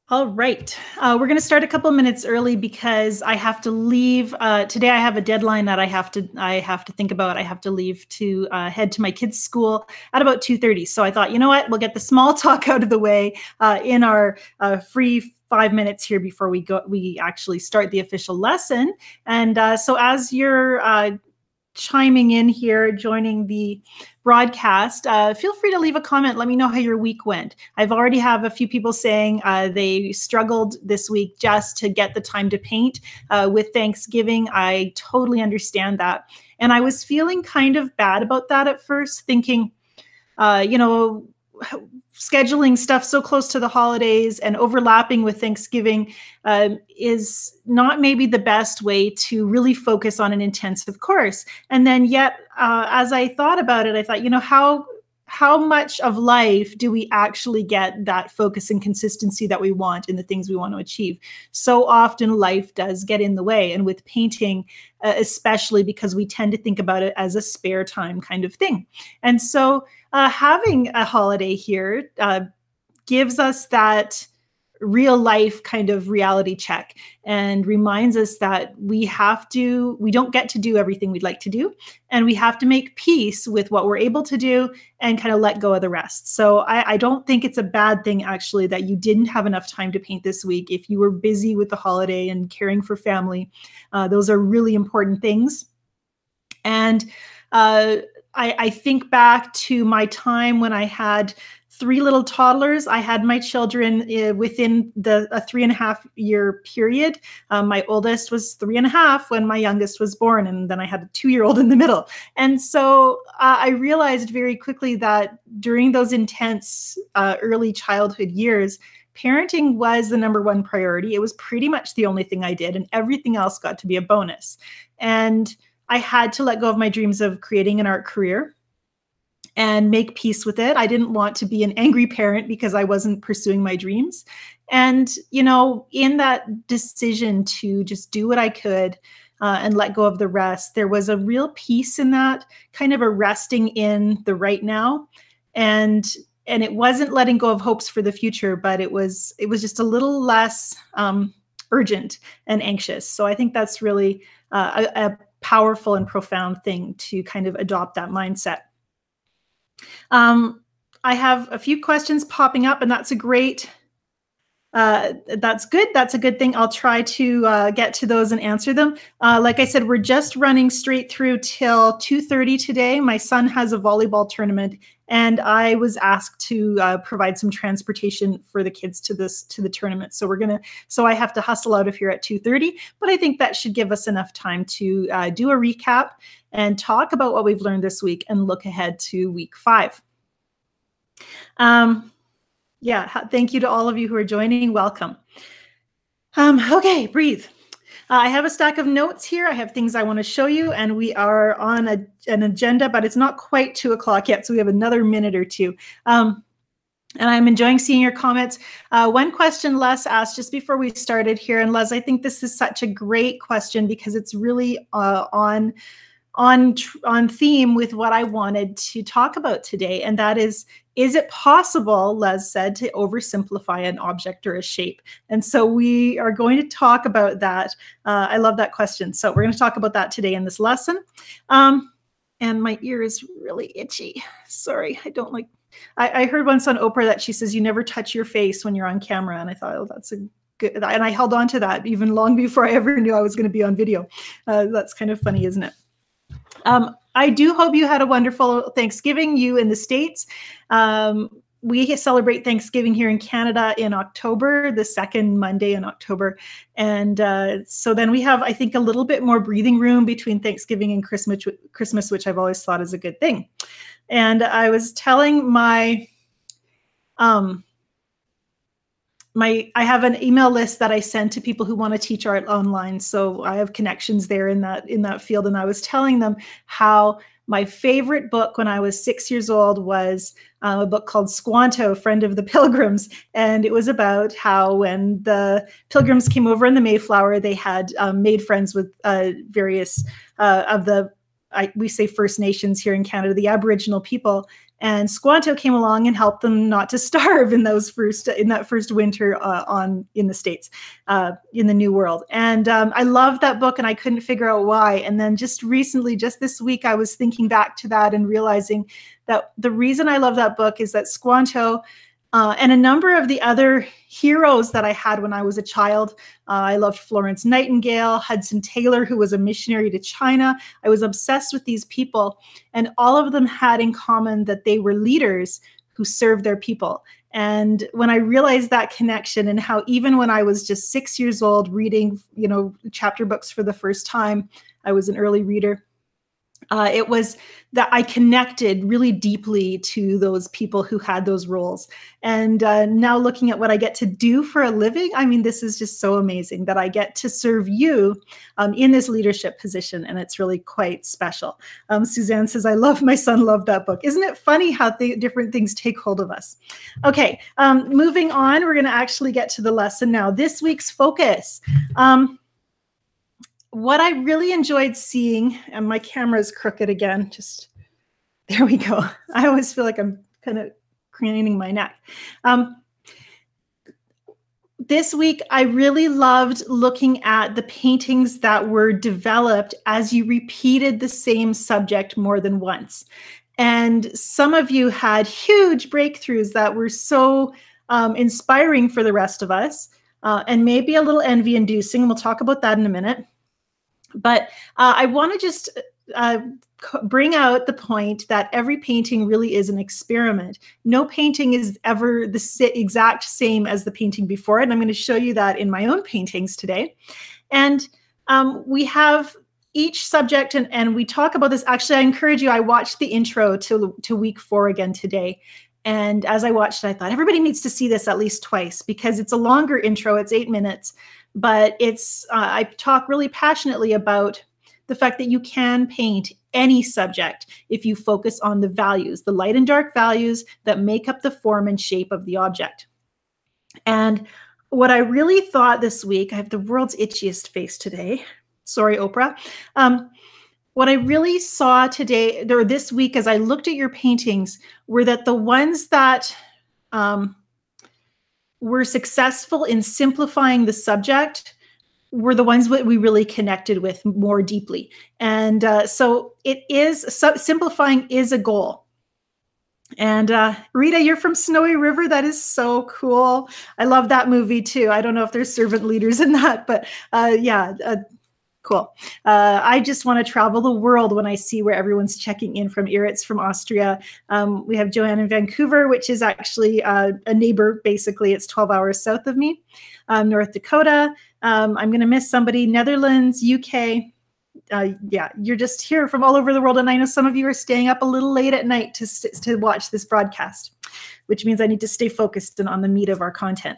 All right. We're going to start a couple minutes early because I have to leave. Today I have a deadline that I have to think about. I have to leave to head to my kids' school at about 2:30. So I thought, you know what? We'll get the small talk out of the way in our free 5 minutes here before we actually start the official lesson. And so as you're chiming in here, joining the broadcast, feel free to leave a comment. Let me know how your week went. I've already have a few people saying they struggled this week just to get the time to paint with Thanksgiving. I totally understand that. And I was feeling kind of bad about that at first, thinking, you know, scheduling stuff so close to the holidays and overlapping with Thanksgiving is not maybe the best way to really focus on an intensive course. And then yet, as I thought about it, I thought, you know, how much of life do we actually get that focus and consistency that we want in the things we want to achieve? So often life does get in the way. And with painting, especially because we tend to think about it as a spare time kind of thing. And so having a holiday here gives us that real life kind of reality check and reminds us that we don't get to do everything we'd like to do. And we have to make peace with what we're able to do and kind of let go of the rest. So I don't think it's a bad thing, actually, that you didn't have enough time to paint this week. If you were busy with the holiday and caring for family, those are really important things. And I think back to my time when I had 3 little toddlers. I had my children within a 3.5-year period. My oldest was 3.5 when my youngest was born, and then I had a 2-year-old in the middle. And so I realized very quickly that during those intense early childhood years, parenting was the number one priority. It was pretty much the only thing I did, and everything else got to be a bonus. And I had to let go of my dreams of creating an art career and make peace with it. I didn't want to be an angry parent because I wasn't pursuing my dreams. And, you know, in that decision to just do what I could and let go of the rest, there was a real peace in that, kind of a resting in the right now. And it wasn't letting go of hopes for the future, but it was just a little less urgent and anxious. So I think that's really a powerful and profound thing to kind of adopt that mindset. I have a few questions popping up, and that's a great, that's good. That's a good thing. I'll try to get to those and answer them. Like I said, we're just running straight through till 2:30 today. My son has a volleyball tournament, and I was asked to provide some transportation for the kids to the tournament. So I have to hustle out of here at 2:30, but I think that should give us enough time to do a recap and talk about what we've learned this week and look ahead to week 5. Yeah, thank you to all of you who are joining. Welcome. Okay, breathe. I have a stack of notes here. I have things I want to show you, and we are on an agenda, but it's not quite 2 o'clock yet, so we have another minute or two. And I'm enjoying seeing your comments. One question Les asked just before we started here, and Les, I think this is such a great question because it's really on theme with what I wanted to talk about today, and that is it possible, Les said, to oversimplify an object or a shape? And so we are going to talk about that. I love that question. So we're going to talk about that today in this lesson. And my ear is really itchy. Sorry, I don't like, I heard once on Oprah that she says, you never touch your face when you're on camera. And I thought, oh, that's a good, and I held on to that even long before I ever knew I was going to be on video. That's kind of funny, isn't it? I do hope you had a wonderful Thanksgiving, you in the States. We celebrate Thanksgiving here in Canada in October, the second Monday in October. And so then we have, I think, a little bit more breathing room between Thanksgiving and Christmas, which I've always thought is a good thing. And I was telling I have an email list that I send to people who want to teach art online. So I have connections there in that field. And I was telling them how my favorite book when I was 6 years old was a book called Squanto, Friend of the Pilgrims. And it was about how when the Pilgrims came over in the Mayflower, they had made friends with various of the, we say First Nations here in Canada, the Aboriginal people. And Squanto came along and helped them not to starve in that first winter in the States, in the New World. And I loved that book, and I couldn't figure out why. And then just recently, just this week, I was thinking back to that and realizing that the reason I love that book is that Squanto and a number of the other heroes that I had when I was a child. I loved Florence Nightingale, Hudson Taylor, who was a missionary to China. I was obsessed with these people, and all of them had in common that they were leaders who served their people. And when I realized that connection, and how even when I was just 6 years old reading, chapter books for the first time, I was an early reader. It was that I connected really deeply to those people who had those roles. And now looking at what I get to do for a living, I mean, this is just so amazing that I get to serve you in this leadership position. And it's really quite special. Suzanne says, my son loved that book. Isn't it funny how different things take hold of us? Okay, moving on, we're going to actually get to the lesson now. This week's focus. What I really enjoyed seeing, and my camera is crooked again, just there we go. I always feel like I'm kind of craning my neck. This week, I really loved looking at the paintings that were developed as you repeated the same subject more than once. And some of you had huge breakthroughs that were so inspiring for the rest of us, and maybe a little envy-inducing. We'll talk about that in a minute. But I want to just bring out the point that every painting really is an experiment. No painting is ever the exact same as the painting before it. And I'm going to show you that in my own paintings today. And we have each subject, and we talk about this. Actually, I encourage you, I watched the intro to week 4 again today. And as I watched it, I thought everybody needs to see this at least twice, because it's a longer intro. It's 8 minutes. But I talk really passionately about the fact that you can paint any subject if you focus on the values, the light and dark values that make up the form and shape of the object. And what I really thought this week, I have the world's itchiest face today. Sorry, Oprah. What I really saw today, or this week, as I looked at your paintings, were that the ones that were successful in simplifying the subject were the ones that we really connected with more deeply. And so simplifying is a goal. And Rita, you're from Snowy River. That is so cool. I love that movie too. I don't know if there's servant leaders in that, but cool. I just want to travel the world when I see where everyone's checking in from. Iritz from Austria. We have Joanne in Vancouver, which is actually a neighbor. Basically, it's 12 hours south of me. North Dakota. I'm going to miss somebody. Netherlands, UK. Yeah, you're just here from all over the world. And I know some of you are staying up a little late at night to watch this broadcast, which means I need to stay focused on the meat of our content.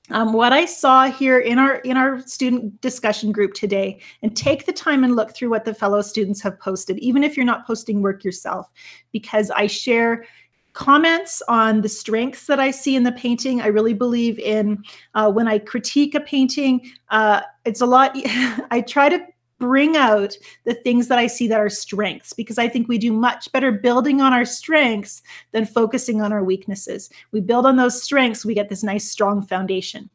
What I saw here in our student discussion group today, and take the time and look through what the fellow students have posted, even if you're not posting work yourself, because I share comments on the strengths that I see in the painting. I really believe in when I critique a painting, it's a lot, I try to bring out the things that I see that are strengths, because I think we do much better building on our strengths than focusing on our weaknesses. We build on those strengths, we get this nice, strong foundation.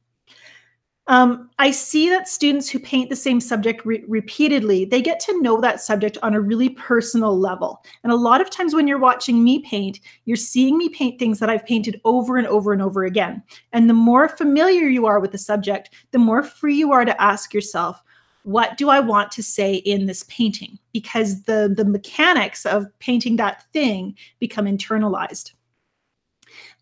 I see that students who paint the same subject repeatedly, they get to know that subject on a really personal level. And a lot of times when you're watching me paint, you're seeing me paint things that I've painted over and over and over again. And the more familiar you are with the subject, the more free you are to ask yourself, what do I want to say in this painting? Because the mechanics of painting that thing become internalized.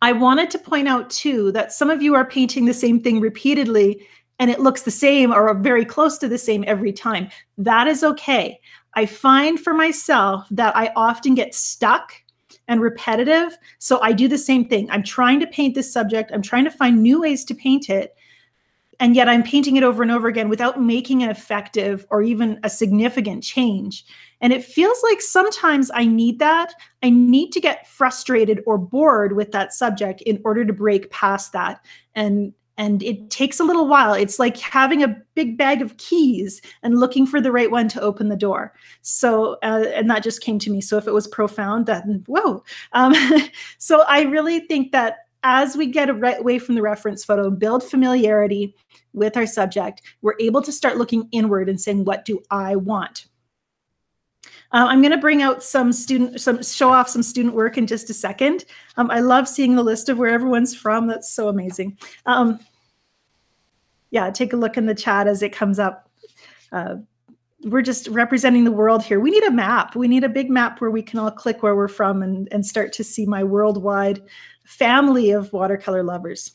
I wanted to point out too that some of you are painting the same thing repeatedly and it looks the same or very close to the same every time. That is okay. I find for myself that I often get stuck and repetitive. So I do the same thing. I'm trying to paint this subject. I'm trying to find new ways to paint it. And yet I'm painting it over and over again without making an effective or even a significant change. And it feels like sometimes I need that. I need to get frustrated or bored with that subject in order to break past that and And it takes a little while. It's like having a big bag of keys and looking for the right one to open the door. So, and that just came to me. So if it was profound, then whoa. Um, so I really think that as we get away from the reference photo, build familiarity with our subject, we're able to start looking inward and saying, what do I want? I'm going to bring out show off some student work in just a second. I love seeing the list of where everyone's from. That's so amazing. Yeah, take a look in the chat as it comes up. We're just representing the world here. We need a map. We need a big map where we can all click where we're from and start to see my worldwide family of watercolor lovers.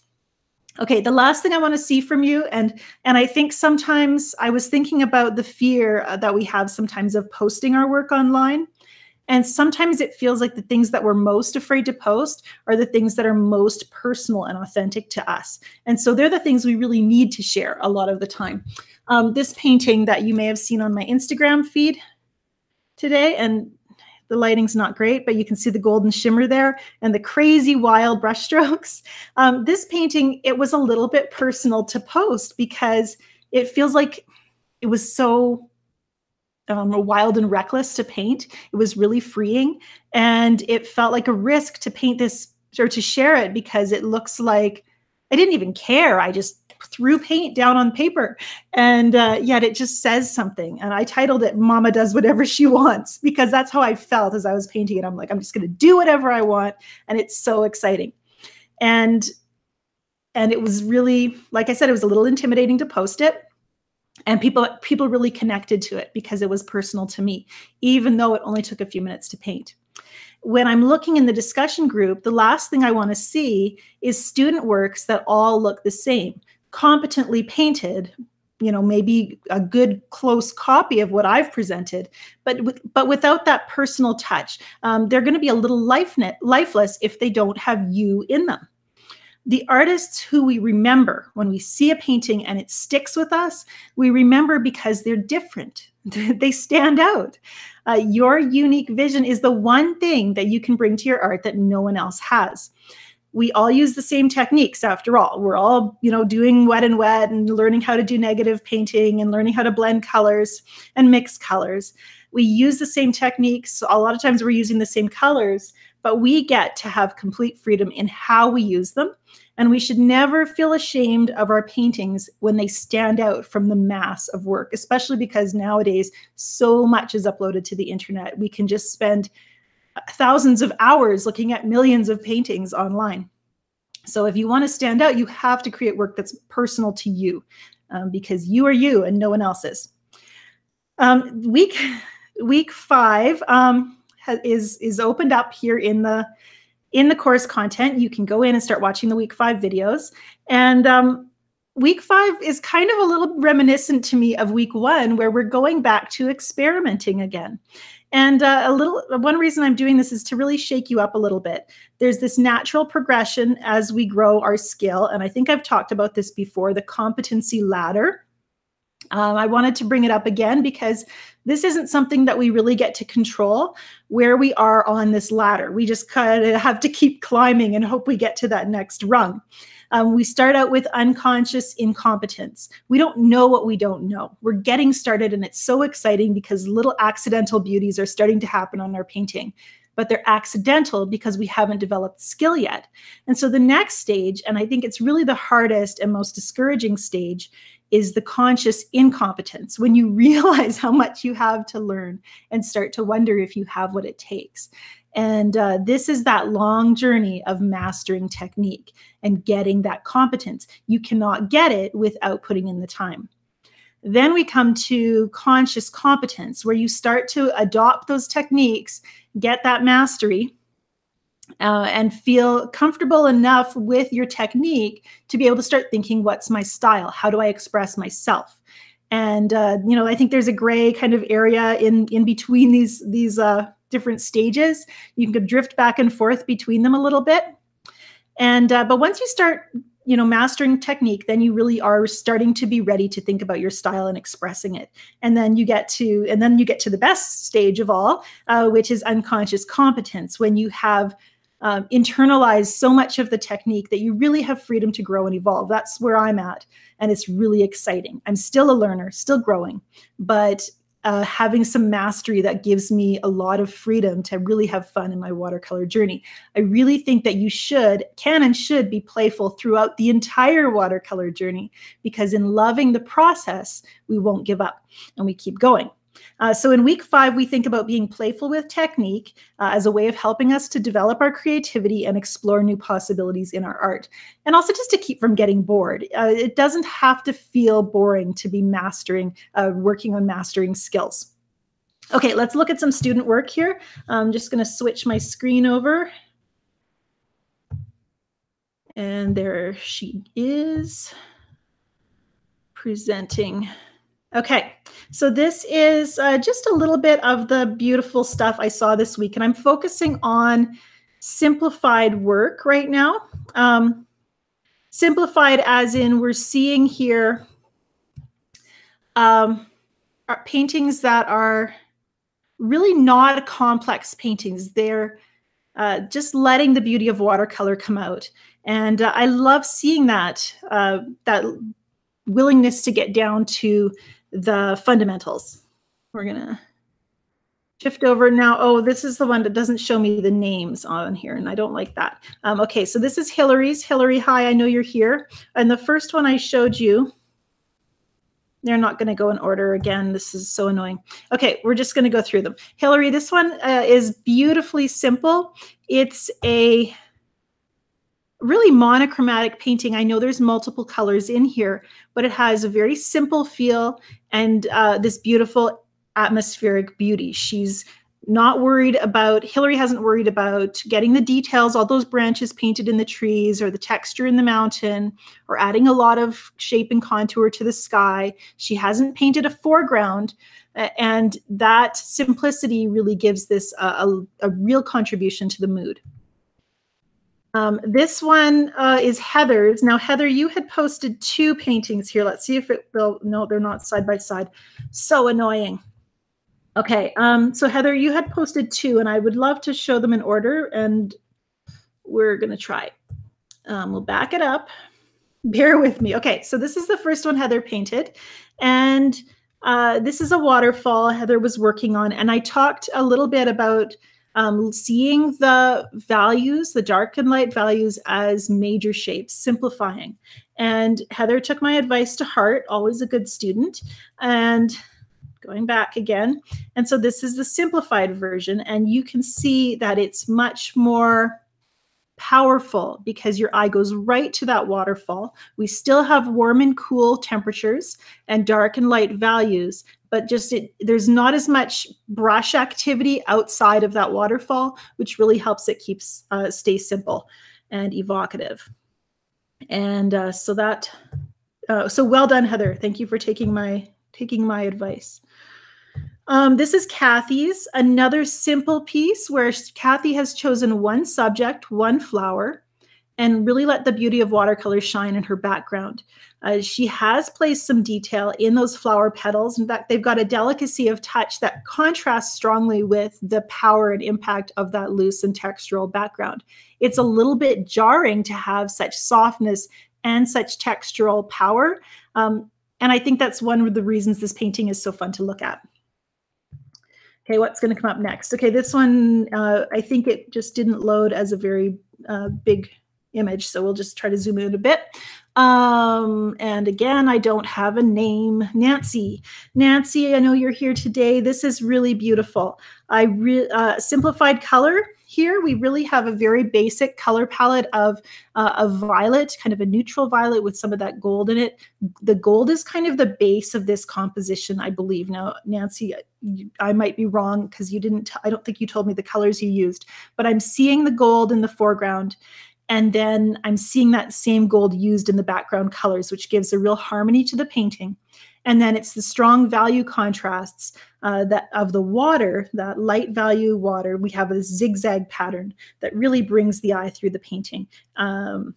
Okay, the last thing I want to see from you, and I think sometimes I was thinking about the fear that we have sometimes of posting our work online. And sometimes it feels like the things that we're most afraid to post are the things that are most personal and authentic to us. And so they're the things we really need to share a lot of the time. This painting that you may have seen on my Instagram feed today, and the lighting's not great, but you can see the golden shimmer there and the crazy wild brushstrokes. This painting, it was a little bit personal to post because it feels like it was so wild and reckless to paint. It was really freeing, and it felt like a risk to paint this or to share it because it looks like I didn't even care. I just threw paint down on paper, and yet it just says something. And I titled it "Mama Does Whatever She Wants" because that's how I felt as I was painting it. I'm like, I'm just going to do whatever I want, and it's so exciting. And it was really, like I said, it was a little intimidating to post it. And people really connected to it because it was personal to me, even though it only took a few minutes to paint. When I'm looking in the discussion group, the last thing I want to see is student works that all look the same, competently painted, you know, maybe a good close copy of what I've presented, but without that personal touch. They're going to be a little lifeless if they don't have you in them. The artists who we remember when we see a painting and it sticks with us, we remember because they're different. They stand out. Your unique vision is the one thing that you can bring to your art that no one else has. We all use the same techniques after all. We're all, you know, doing wet and learning how to do negative painting and learning how to blend colors and mix colors. We use the same techniques. A lot of times we're using the same colors, but we get to have complete freedom in how we use them. And we should never feel ashamed of our paintings when they stand out from the mass of work, especially because nowadays so much is uploaded to the internet. We can just spend thousands of hours looking at millions of paintings online. So if you want to stand out, you have to create work that's personal to you because you are you and no one else is. Week 5 is opened up here in the course content. You can go in and start watching the week 5 videos. And week 5 is kind of a little reminiscent to me of week 1, where we're going back to experimenting again. And one reason I'm doing this is to really shake you up a little bit. There's this natural progression as we grow our skill. And I think I've talked about this before, the competency ladder. I wanted to bring it up again because this isn't something that we really get to control where we are on this ladder. We just kind of have to keep climbing and hope we get to that next rung. We start out with unconscious incompetence. We don't know what we don't know. We're getting started, and it's so exciting because little accidental beauties are starting to happen on our painting. But they're accidental because we haven't developed skill yet. And so the next stage, and I think it's really the hardest and most discouraging stage, is the conscious incompetence, when you realize how much you have to learn and start to wonder if you have what it takes. And this is that long journey of mastering technique and getting that competence. You cannot get it without putting in the time. Then we come to conscious competence, where you start to adopt those techniques, get that mastery, and feel comfortable enough with your technique to be able to start thinking, what's my style? How do I express myself? And, you know, I think there's a gray kind of area in between these different stages. You can drift back and forth between them a little bit. And, but once you start, you know, mastering technique, then you really are starting to be ready to think about your style and expressing it. And then you get to the best stage of all, which is unconscious competence, when you have internalize so much of the technique that you really have freedom to grow and evolve. That's where I'm at. And it's really exciting. I'm still a learner, still growing, but having some mastery that gives me a lot of freedom to really have fun in my watercolor journey. I really think that you can and should be playful throughout the entire watercolor journey, because in loving the process, we won't give up and we keep going. So in week 5, we think about being playful with technique as a way of helping us to develop our creativity and explore new possibilities in our art. And also just to keep from getting bored. It doesn't have to feel boring to be working on mastering skills. Okay, let's look at some student work here. I'm just going to switch my screen over. And there she is, presenting. Okay, so this is just a little bit of the beautiful stuff I saw this week, and I'm focusing on simplified work right now. Simplified as in we're seeing here paintings that are really not complex paintings. They're just letting the beauty of watercolor come out. And I love seeing that willingness to get down to the fundamentals. We're gonna shift over now. Oh, this is the one that doesn't show me the names on here, and I don't like that. Okay, so this is Hillary's. Hillary, hi, I know you're here. And the first one I showed you, they're not gonna go in order again. This is so annoying. Okay, we're just gonna go through them. Hillary, this one is beautifully simple. It's a really monochromatic painting. I know there's multiple colors in here, but it has a very simple feel and this beautiful atmospheric beauty. She's not worried about, Hillary hasn't worried about getting the details, all those branches painted in the trees or the texture in the mountain or adding a lot of shape and contour to the sky. She hasn't painted a foreground, and that simplicity really gives this a real contribution to the mood. This one is Heather's. Now, Heather, you had posted 2 paintings here. Let's see if no, they're not side by side. So annoying. Okay, so Heather, you had posted 2, and I would love to show them in order, and we're going to try. We'll back it up. Bear with me. Okay, so this is the first one Heather painted, and this is a waterfall Heather was working on, and I talked a little bit about seeing the values, the dark and light values as major shapes, simplifying. And Heather took my advice to heart, always a good student, and going back again. And so this is the simplified version, and you can see that it's much more powerful because your eye goes right to that waterfall. We still have warm and cool temperatures and dark and light values, but just there's not as much brush activity outside of that waterfall, which really helps it stay simple and evocative. And so well done, Heather. Thank you for taking my advice. This is Kathy's, another simple piece where Kathy has chosen one subject, one flower, and really let the beauty of watercolor shine in her background. She has placed some detail in those flower petals. In fact, they've got a delicacy of touch that contrasts strongly with the power and impact of that loose and textural background. It's a little bit jarring to have such softness and such textural power. And I think that's one of the reasons this painting is so fun to look at. Okay, what's going to come up next? Okay, this one, I think it just didn't load as a very big image, so we'll just try to zoom in a bit. And again, I don't have a name. Nancy, I know you're here today. This is really beautiful. Simplified color. Here, we really have a very basic color palette of violet, kind of a neutral violet with some of that gold in it. The gold is kind of the base of this composition, I believe. Now, Nancy, I might be wrong because I don't think you told me the colors you used, but I'm seeing the gold in the foreground. And then I'm seeing that same gold used in the background colors, which gives a real harmony to the painting. And then it's the strong value contrasts of the water, that light value water. We have a zigzag pattern that really brings the eye through the painting. And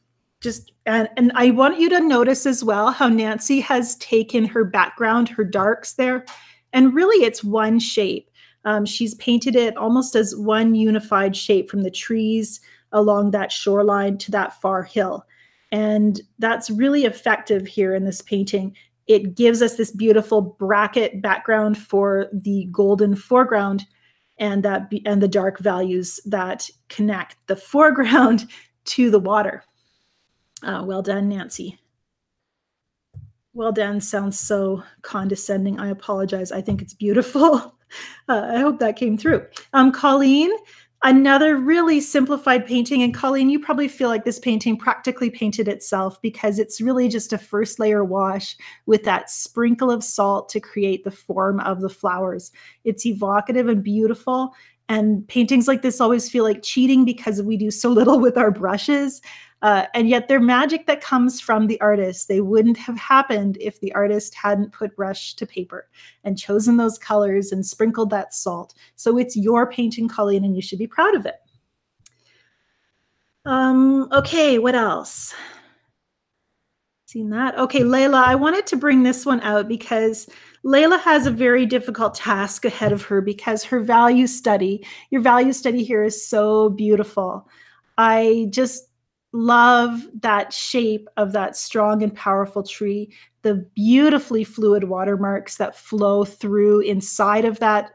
I want you to notice as well how Nancy has taken her background, her darks there, and really it's one shape. She's painted it almost as one unified shape from the trees along that shoreline to that far hill. And that's really effective here in this painting. It gives us this beautiful bracket background for the golden foreground, and the dark values that connect the foreground to the water. Well done, Nancy. Well done sounds so condescending. I apologize. I think it's beautiful. I hope that came through. Colleen, another really simplified painting. And Colleen, you probably feel like this painting practically painted itself because it's really just a first layer wash with that sprinkle of salt to create the form of the flowers. It's evocative and beautiful. And paintings like this always feel like cheating because we do so little with our brushes. And yet they're magic that comes from the artist. They wouldn't have happened if the artist hadn't put brush to paper and chosen those colors and sprinkled that salt. So it's your painting, Colleen, and you should be proud of it. Okay, what else? Seen that? Okay, Layla, I wanted to bring this one out because Layla has a very difficult task ahead of her because her value study, your value study here is so beautiful. I just love that shape of that strong and powerful tree, the beautifully fluid watermarks that flow through inside of that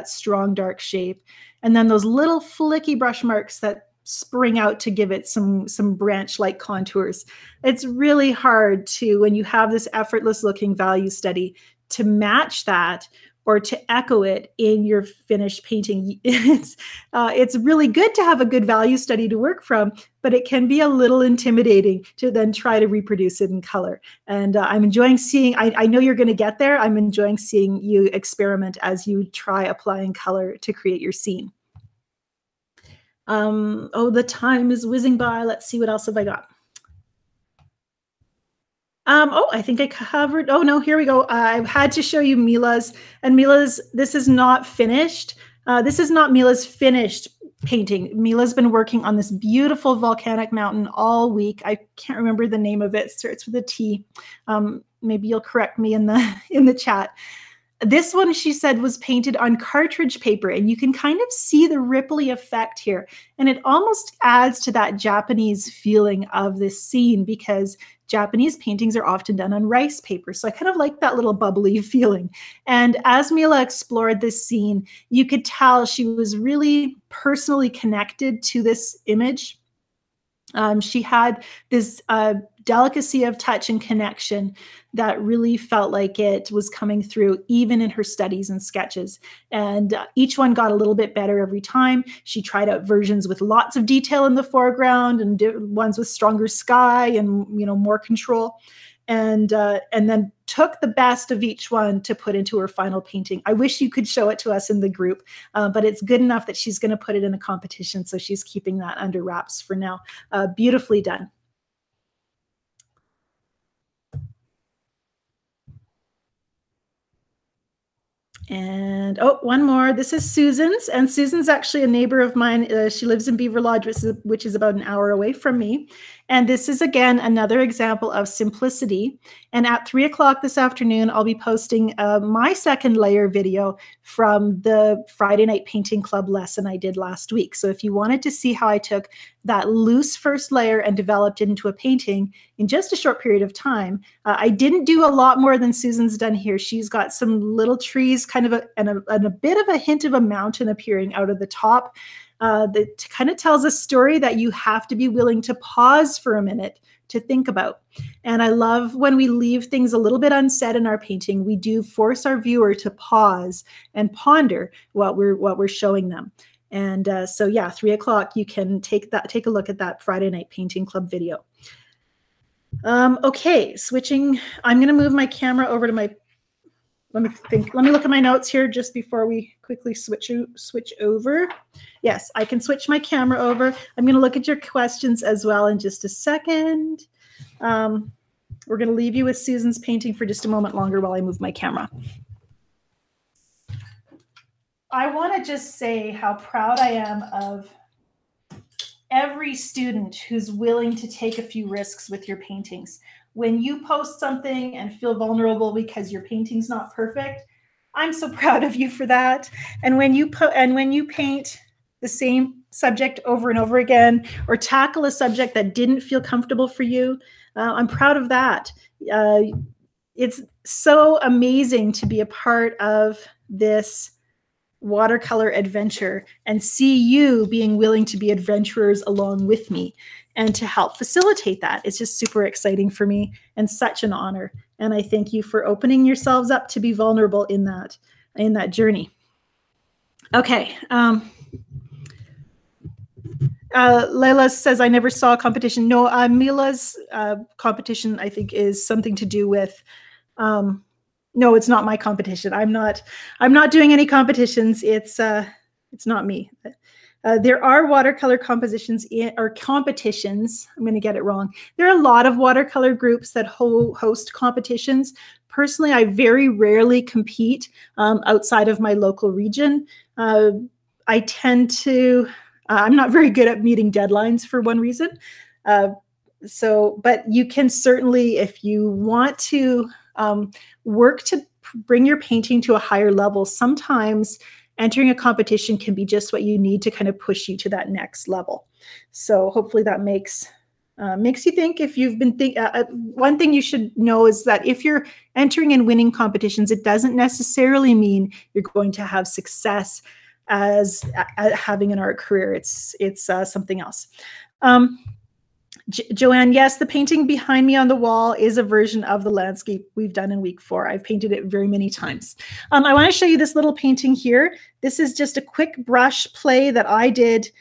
strong dark shape, and then those little flicky brush marks that spring out to give it some branch-like contours. It's really hard to, when you have this effortless looking value study, to match that or to echo it in your finished painting. It's really good to have a good value study to work from, but it can be a little intimidating to then try to reproduce it in color. And I'm enjoying seeing, I know you're going to get there. I'm enjoying seeing you experiment as you try applying color to create your scene. Oh, the time is whizzing by. Let's see, what else have I got? Oh, I think I covered. Oh, no, here we go. I've had to show you Mila's. And Mila's, this is not finished. This is not Mila's finished painting. Mila's been working on this beautiful volcanic mountain all week. I can't remember the name of it. It starts with a T. Maybe you'll correct me in the chat. This one, she said, was painted on cartridge paper, and you can kind of see the ripply effect here. And it almost adds to that Japanese feeling of this scene because Japanese paintings are often done on rice paper. So I kind of like that little bubbly feeling. And as Mila explored this scene, you could tell she was really personally connected to this image. She had this delicacy of touch and connection that really felt like it was coming through even in her studies and sketches. And each one got a little bit better every time. She tried out versions with lots of detail in the foreground and ones with stronger sky and, you know, more control. And then took the best of each one to put into her final painting. I wish you could show it to us in the group, but it's good enough that she's going to put it in a competition. So she's keeping that under wraps for now. Beautifully done. And oh, one more. This is Susan's, and Susan's actually a neighbor of mine. She lives in Beaver Lodge, which is about an hour away from me. And this is, again, another example of simplicity. And at 3 o'clock this afternoon, I'll be posting my second layer video from the Friday Night Painting Club lesson I did last week. So if you wanted to see how I took that loose first layer and developed it into a painting in just a short period of time, I didn't do a lot more than Susan's done here. She's got some little trees, kind of and a bit of a hint of a mountain appearing out of the top. That kind of tells a story that you have to be willing to pause for a minute to think about. And I love when we leave things a little bit unsaid in our painting, we do force our viewer to pause and ponder what we're showing them. And so yeah, 3 o'clock, you can take a look at that Friday Night Painting Club video. Okay, switching. I'm going to move my camera over to my. Let me look at my notes here just before we quickly switch over. Yes, I can switch my camera over. I'm going to look at your questions as well in just a second. We're going to leave you with Susan's painting for just a moment longer while I move my camera. I want to just say how proud I am of every student who's willing to take a few risks with your paintings. When you post something and feel vulnerable because your painting's not perfect, I'm so proud of you for that. And when you paint the same subject over and over again, or tackle a subject that didn't feel comfortable for you. I'm proud of that. It's so amazing to be a part of this watercolor adventure and see you being willing to be adventurers along with me and to help facilitate that. It's just super exciting for me and such an honor. And I thank you for opening yourselves up to be vulnerable in that journey. Okay. Layla says, I never saw a competition. No, Mila's competition, I think, is something to do with, no, it's not my competition. I'm not doing any competitions. It's not me. There are watercolor competitions. I'm going to get it wrong. There are a lot of watercolor groups that host competitions. Personally, I very rarely compete outside of my local region. I tend to, I'm not very good at meeting deadlines for one reason. But you can certainly, if you want to work to bring your painting to a higher level, sometimes entering a competition can be just what you need to kind of push you to that next level. So hopefully that makes you think. If you've been one thing you should know is that if you're entering and winning competitions, it doesn't necessarily mean you're going to have success as having an art career. It's something else. Joanne, yes, the painting behind me on the wall is a version of the landscape we've done in week 4. I've painted it very many times. I want to show you this little painting here. This is just a quick brush play that I did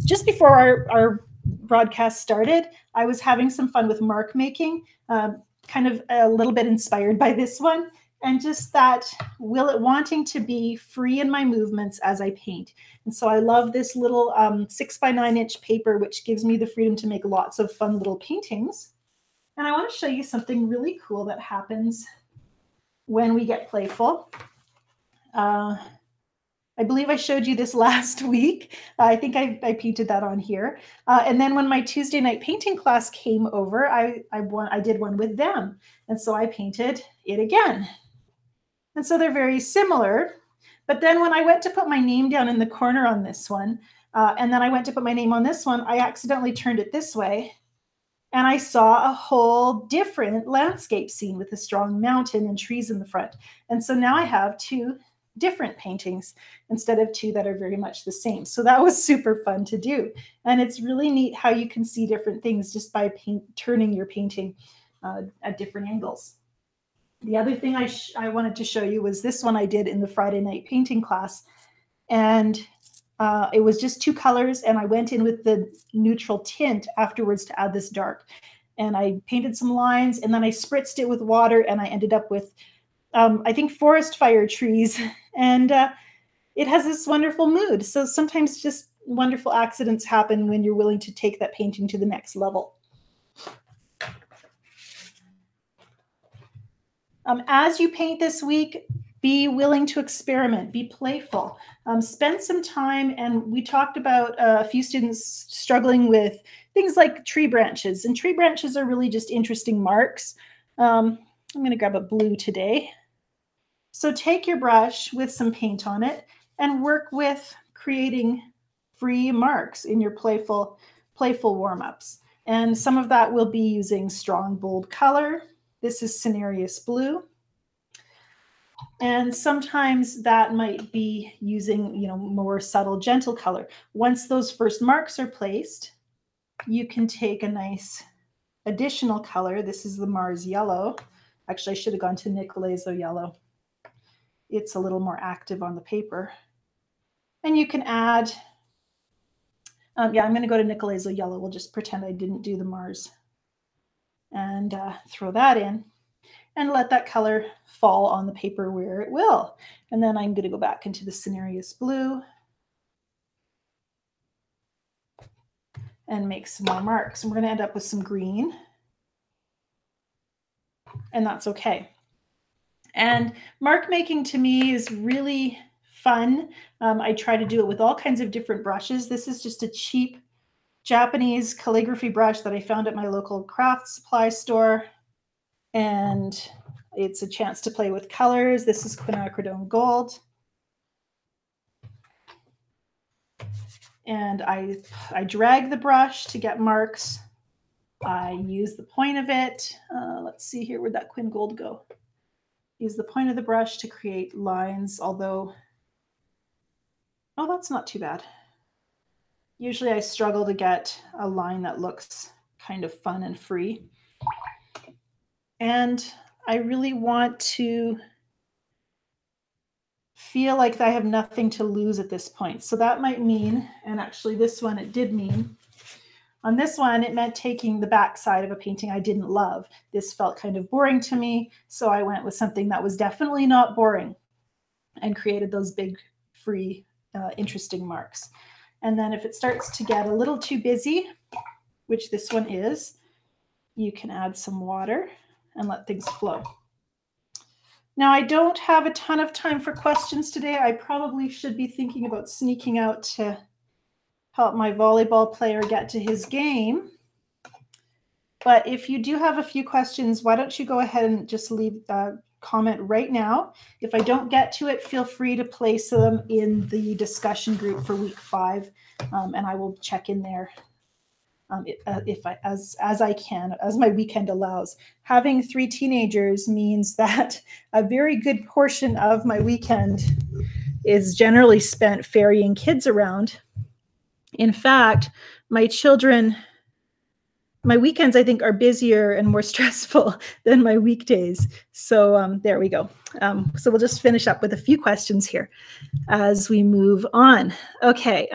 just before our broadcast started. I was having some fun with mark making, kind of a little bit inspired by this one. And just that wanting to be free in my movements as I paint. And so I love this little 6 by 9 inch paper, which gives me the freedom to make lots of fun little paintings. And I want to show you something really cool that happens when we get playful. I believe I showed you this last week. I think I painted that on here. And then when my Tuesday night painting class came over, I did one with them. And so I painted it again. And so they're very similar. But then when I went to put my name down in the corner on this one, and then I went to put my name on this one, I accidentally turned it this way. And I saw a whole different landscape scene with a strong mountain and trees in the front. And so now I have 2 different paintings instead of 2 that are very much the same. So that was super fun to do. And it's really neat how you can see different things just by turning your painting at different angles. The other thing I wanted to show you was this one I did in the Friday night painting class. And it was just 2 colors, and I went in with the neutral tint afterwards to add this dark. And I painted some lines, and then I spritzed it with water, and I ended up with, I think, forest fire trees. And it has this wonderful mood. So sometimes just wonderful accidents happen when you're willing to take that painting to the next level. As you paint this week, be willing to experiment, be playful, spend some time. And we talked about a few students struggling with things like tree branches, and tree branches are really just interesting marks. I'm going to grab a blue today. So take your brush with some paint on it and work with creating free marks in your playful warm-ups. And some of that will be using strong, bold color. This is Cinereous Blue. And sometimes that might be using, more subtle, gentle color. Once those first marks are placed, you can take a nice additional color. This is the Mars Yellow. Actually, I should have gone to Nicolazo Yellow. It's a little more active on the paper. And you can add, I'm going to go to Nicolazo Yellow. We'll just pretend I didn't do the Mars. And throw that in and let that color fall on the paper where it will. And then I'm going to go back into the Cinereous Blue and make some more marks. And we're going to end up with some green. And that's okay. And mark making to me is really fun. I try to do it with all kinds of different brushes. This is just a cheap Japanese calligraphy brush that I found at my local craft supply store. And it's a chance to play with colors. This is quinacridone gold. And I drag the brush to get marks. I use the point of it. Let's see here, where'd that Quinn Gold go? Use the point of the brush to create lines, although, oh, that's not too bad. Usually I struggle to get a line that looks kind of fun and free. And I really want to feel like I have nothing to lose at this point. So that might mean, and actually this one it did mean, on this one it meant taking the back side of a painting I didn't love. This felt kind of boring to me, so I went with something that was definitely not boring and created those big, free, interesting marks. And then if it starts to get a little too busy, which this one is, you can add some water and let things flow. Now, I don't have a ton of time for questions today. I probably should be thinking about sneaking out to help my volleyball player get to his game. But if you do have a few questions, why don't you go ahead and just leave a comment right now. If I don't get to it, feel free to place them in the discussion group for week 5, and I will check in there as I can, as my weekend allows. Having 3 teenagers means that a very good portion of my weekend is generally spent ferrying kids around. In fact, my weekends, I think, are busier and more stressful than my weekdays. So there we go. So we'll just finish up with a few questions here as we move on. Okay.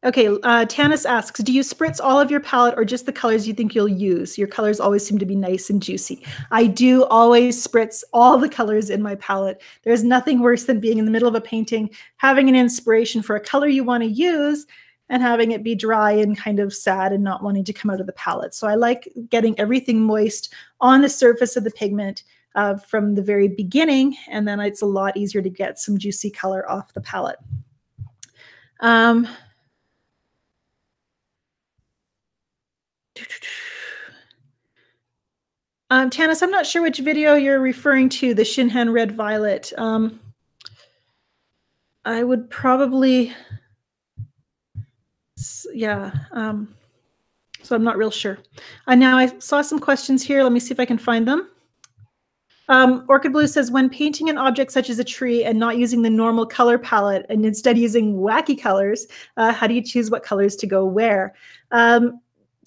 Okay, Tanis asks, do you spritz all of your palette or just the colors you think you'll use? Your colors always seem to be nice and juicy. I do always spritz all the colors in my palette. There's nothing worse than being in the middle of a painting, having an inspiration for a color you want to use, and having it be dry and kind of sad and not wanting to come out of the palette. So I like getting everything moist on the surface of the pigment from the very beginning, and then it's a lot easier to get some juicy color off the palette. Tanis, I'm not sure which video you're referring to, the Shinhan Red Violet. I would probably, yeah. So I'm not real sure. Now I saw some questions here. Let me see if I can find them. Orchid Blue says, when painting an object such as a tree and not using the normal color palette and instead using wacky colors, how do you choose what colors to go where?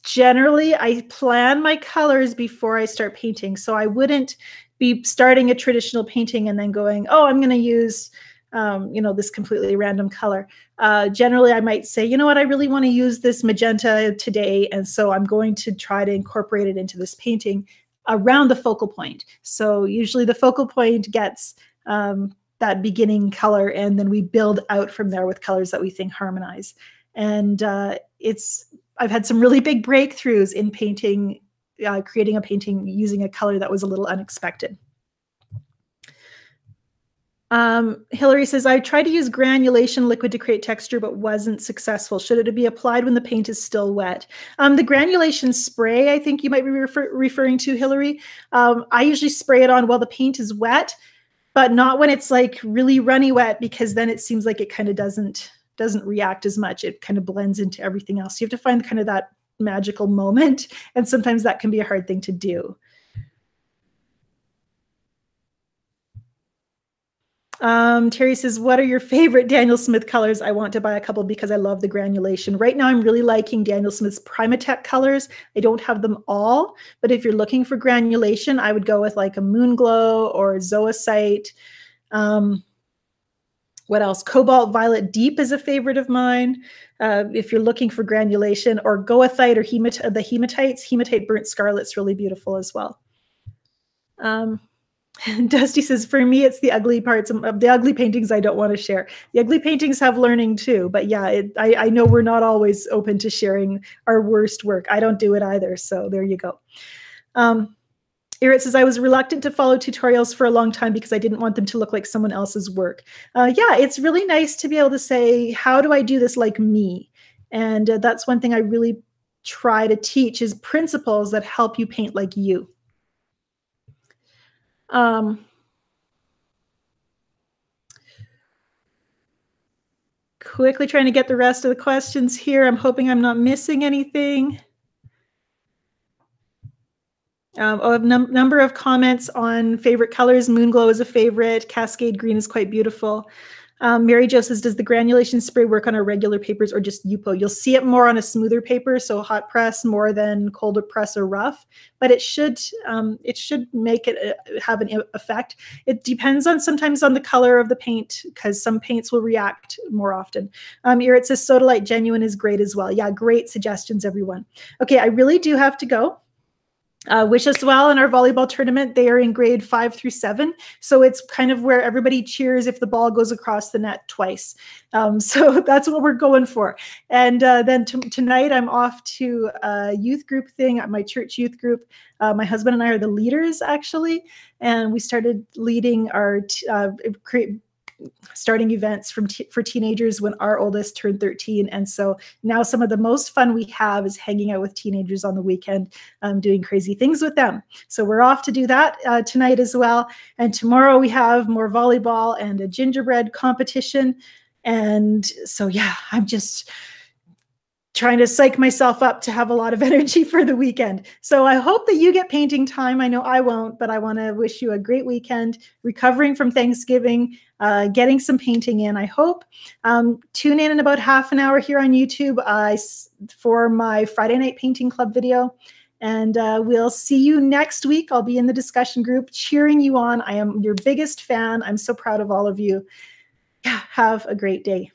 Generally, I plan my colors before I start painting. So I wouldn't be starting a traditional painting and then going, oh, I'm going to use, this completely random color. Generally, I might say, you know what, I really want to use this magenta today. And so I'm going to try to incorporate it into this painting around the focal point. So usually the focal point gets that beginning color, and then we build out from there with colors that we think harmonize. And I've had some really big breakthroughs in painting, creating a painting using a color that was a little unexpected. Hillary says, I tried to use granulation liquid to create texture, but wasn't successful. Should it be applied when the paint is still wet? The granulation spray, I think you might be referring to, Hillary. I usually spray it on while the paint is wet, but not when it's like really runny wet, because then it seems like it kind of doesn't react as much. It kind of blends into everything else. You have to find kind of that magical moment, and sometimes that can be a hard thing to do. Terry says, what are your favorite Daniel Smith colors? I want to buy a couple because I love the granulation. Right now, I'm really liking Daniel Smith's Primatech colors. I don't have them all, but if you're looking for granulation, I would go with like a Moonglow or Zoisite. What else? Cobalt Violet Deep is a favorite of mine. If you're looking for granulation, or Goethite or the Hematites. Hematite Burnt Scarlet's really beautiful as well. Dusty says, for me, it's the ugly parts of the ugly paintings I don't want to share. The ugly paintings have learning too, but yeah, I know we're not always open to sharing our worst work. I don't do it either, so there you go. Irit says, I was reluctant to follow tutorials for a long time because I didn't want them to look like someone else's work. Yeah, it's really nice to be able to say, how do I do this like me? And that's one thing I really try to teach, is principles that help you paint like you. Quickly trying to get the rest of the questions here. I'm hoping I'm not missing anything. A number of comments on favorite colors. Moonglow is a favorite. Cascade green is quite beautiful. Mary Jo says, does the granulation spray work on our regular papers or just Yupo? You'll see it more on a smoother paper, so hot press more than colder press or rough, but it should make it have an effect. It depends on sometimes on the color of the paint, because some paints will react more often. It says Sodalite Genuine is great as well. Yeah, great suggestions, everyone. Okay, I really do have to go. Wish us well in our volleyball tournament. They are in grade 5 through 7. So it's kind of where everybody cheers if the ball goes across the net twice. So that's what we're going for. And then tonight I'm off to a youth group thing at my church youth group. My husband and I are the leaders, actually. And we started leading our starting events for teenagers when our oldest turned 13. And so now some of the most fun we have is hanging out with teenagers on the weekend, doing crazy things with them. So we're off to do that tonight as well. And tomorrow we have more volleyball and a gingerbread competition. And so, yeah, I'm just trying to psych myself up to have a lot of energy for the weekend. So I hope that you get painting time. I know I won't, but I want to wish you a great weekend, recovering from Thanksgiving, getting some painting in, I hope. Tune in about half an hour here on YouTube for my Friday Night Painting Club video. And we'll see you next week. I'll be in the discussion group cheering you on. I am your biggest fan. I'm so proud of all of you. Yeah, have a great day.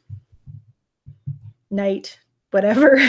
Night. Whatever.